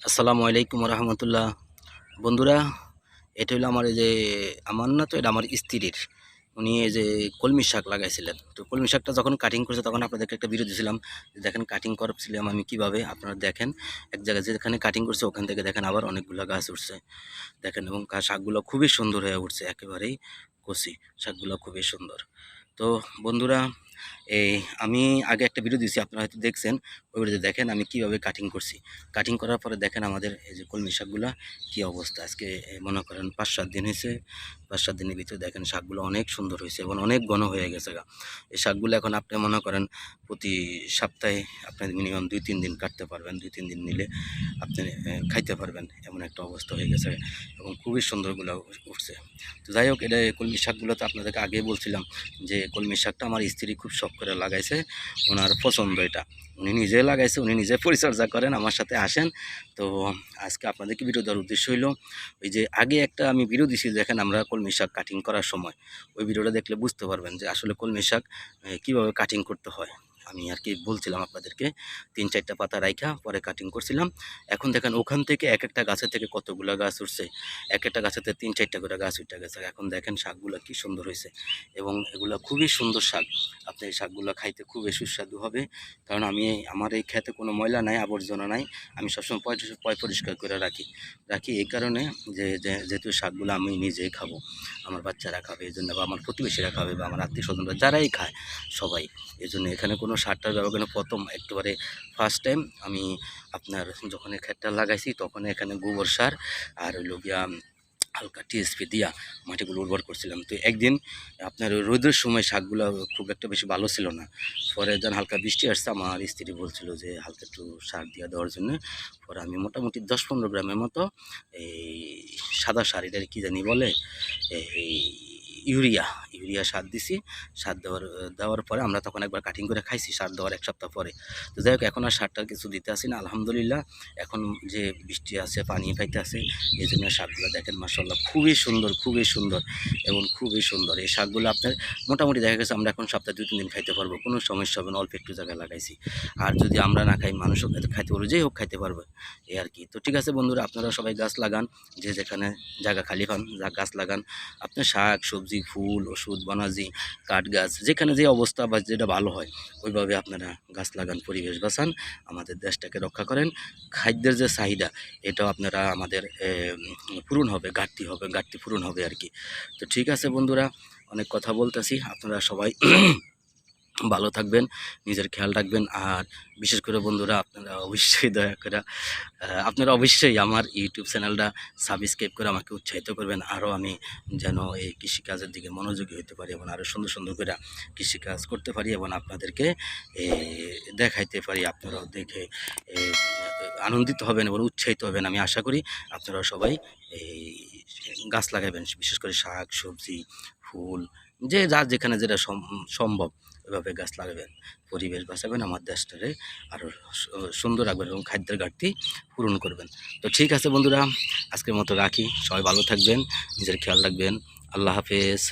আসসালামু আলাইকুম রহমতুল্লাহ। বন্ধুরা, এটা হলো আমার এই যে আমার না তো এটা আমার স্ত্রীর। উনি এই যে কলমি শাক লাগাইছিলেন। তো কলমি শাকটা যখন কাটিং করছে তখন আপনাদেরকে একটা ভিডিও দিয়েছিলাম যে দেখেন কাটিং করছিলাম আমি কিভাবে। আপনারা দেখেন এক জায়গায় যেখানে কাটিং করছে ওখান থেকে দেখেন আবার অনেকগুলো গাছ উঠছে দেখেন, এবং শাকগুলো খুবই সুন্দর হয়ে উঠছে, একেবারেই কচি শাকগুলো খুবই সুন্দর। তো বন্ধুরা, এই আমি আগে একটা ভিডিও দিয়েছি, আপনারা হয়তো দেখছেন। ওই ভিডিওতে দেখেন আমি কিভাবে কাটিং করছি। কাটিং করার পরে দেখেন আমাদের এই যে কলমি শাকগুলা কী অবস্থা। আজকে মনে করেন ৫-৭ দিন হয়েছে। ৫-৭ দিনের ভিতরে দেখেন শাকগুলো অনেক সুন্দর হয়েছে এবং অনেক ঘন হয়ে গেছে গা। এই শাকগুলো এখন আপনি মনে করেন প্রতি সপ্তাহে আপনি মিনিমাম ২-৩ দিন কাটতে পারবেন। ২-৩ দিন নিলে আপনি খাইতে পারবেন, এমন একটা অবস্থা হয়ে গেছে এবং খুবই সুন্দরগুলো উঠছে। তো যাই হোক, এটা কলমি শাকগুলো তো আপনাদেরকে আগেই বলছিলাম যে কলমি শাকটা আমার স্ত্রী খুব শখ করে লাগাইছে। ওনার পছন্দ এটা। উনি নিজে লাগাইছে, উনি নিজে পরিচর্যা করেন, আমার সাথে আসেন। তো আজকে আপনাদেরকে ভিডিও দেওয়ার উদ্দেশ্য হইল, ওই যে আগে একটা আমি ভিডিও দিছি দেখেন আমরা কলমি শাক কাটিং করার সময়। ওই ভিডিওটা দেখলে বুঝতে পারবেন যে আসলে কলমি শাক কীভাবে কাটিং করতে হয়। আমি আর কি বলছিলাম আপনাদেরকে ৩-৪টা পাতা রাইখা পরে কাটিং করছিলাম। এখন দেখেন ওখান থেকে এক একটা গাছের থেকে কতগুলো গাছ উঠছে। এক একটা গাছেতে ৩-৪টা করে গাছ উঠে গেছে। এখন দেখেন শাকগুলো কি সুন্দর হয়েছে এবং এগুলো খুবই সুন্দর শাক। আপনি এই শাকগুলো খাইতে খুবই সুস্বাদু হবে। কারণ আমার এই ক্ষেতে কোনো ময়লা নাই, আবর্জনা নাই। আমি সবসময় পরিষ্কার করে রাখি এই কারণে যেহেতু শাকগুলো আমি নিজেই খাবো, আমার বাচ্চারা খাবে এই জন্য, বা আমার প্রতিবেশীরা খাবে, বা আমার আত্মীয়স্বজনরা যারাই খায় সবাই। এই জন্য এখানে কোনো সার টার ব্যবহার করে প্রথম একেবারে ফার্স্ট টাইম আমি আপনার যখন এই ক্ষেতটা লাগাইছি তখন এখানে গোবর সার আর হইল গিয়া হালকা টিএসপি দিয়া মাটিগুলো উর্বর করছিলাম। তো একদিন আপনার ওই রোদের সময় শাকগুলো খুব একটা বেশি ভালো ছিল না। পরে যখন হালকা বৃষ্টি আসছে আমার স্ত্রী বলছিল যে হালকা একটু সার দিয়ে দেওয়ার জন্য। পরে আমি মোটামুটি ১০-১৫ গ্রামের মতো এই সাদা সার, এটা কী জানি বলে, এই ইউরিয়া সার দিছি। সার দেওয়ার পরে আমরা তখন একবার কাটিং করে খাইছি সার দেওয়ার ১ সপ্তাহ পরে। তো যাই হোক, এখন আর সারটার কিছু দিতে আসি না, আলহামদুলিল্লাহ। এখন যে বৃষ্টি আছে, পানি পাইতে আছে, এই জন্য শাকগুলো দেখেন মাশাআল্লাহ খুবই সুন্দর এবং খুবই সুন্দর। এই শাকগুলো আপনার মোটামুটি দেখা গেছে আমরা এখন সপ্তাহে ২-৩ দিন খাইতে পারবো, কোনো সমস্যা হবে না। অল্প একটু জায়গায় লাগাইছি। আর যদি আমরা না খাই মানুষও খাইতে পারবো, যেই হোক খাইতে পারবে, এই আর কি। তো ঠিক আছে বন্ধুরা, আপনারা সবাই গাছ লাগান, যে যেখানে জায়গা খালি পান গাছ লাগান। আপনার শাক সবজি ফুল ওষুধ বনাজি কাঠ গাছ যেখানে যে অবস্থা বা যেটা ভালো হয় ওইভাবে আপনারা গাছ লাগান, পরিবেশ বাঁচান, আমাদের দেশটাকে রক্ষা করেন। খাদ্যের যে চাহিদা এটাও আপনারা আমাদের পূরণ হবে, ঘাটতি পূরণ হবে আর কি। তো ঠিক আছে বন্ধুরা, অনেক কথা বলতেছি, আপনারা সবাই ভালো থাকবেন, নিজের খেয়াল রাখবেন। আর বিশেষ করে বন্ধুরা আপনারা অবশ্যই দয়া করে আপনারা অবশ্যই আমার ইউটিউব চ্যানেলটা সাবস্ক্রাইব করে আমাকে উৎসাহিত করবেন, আরও আমি যেন এই কৃষিকাজের দিকে মনোযোগী হতে পারি এবং আরও সুন্দর করে কৃষিকাজ করতে পারি এবং আপনাদেরকে দেখাইতে পারি। আপনারাও দেখে আনন্দিত হবেন এবং উৎসাহিত হবেন। আমি আশা করি আপনারা সবাই এই গাছ লাগাবেন, বিশেষ করে শাক সবজি ফুল, যে যার যেখানে যেটা সম্ভব ওইভাবে গাছ লাগাবেন, পরিবেশ বাঁচাবেন, আমার দেশটারে আরও সুন্দর রাখবেন এবং খাদ্যের ঘাটতি পূরণ করবেন। তো ঠিক আছে বন্ধুরা, আজকের মতো রাখি। সবাই ভালো থাকবেন, নিজের খেয়াল রাখবেন। আল্লাহ হাফেজ।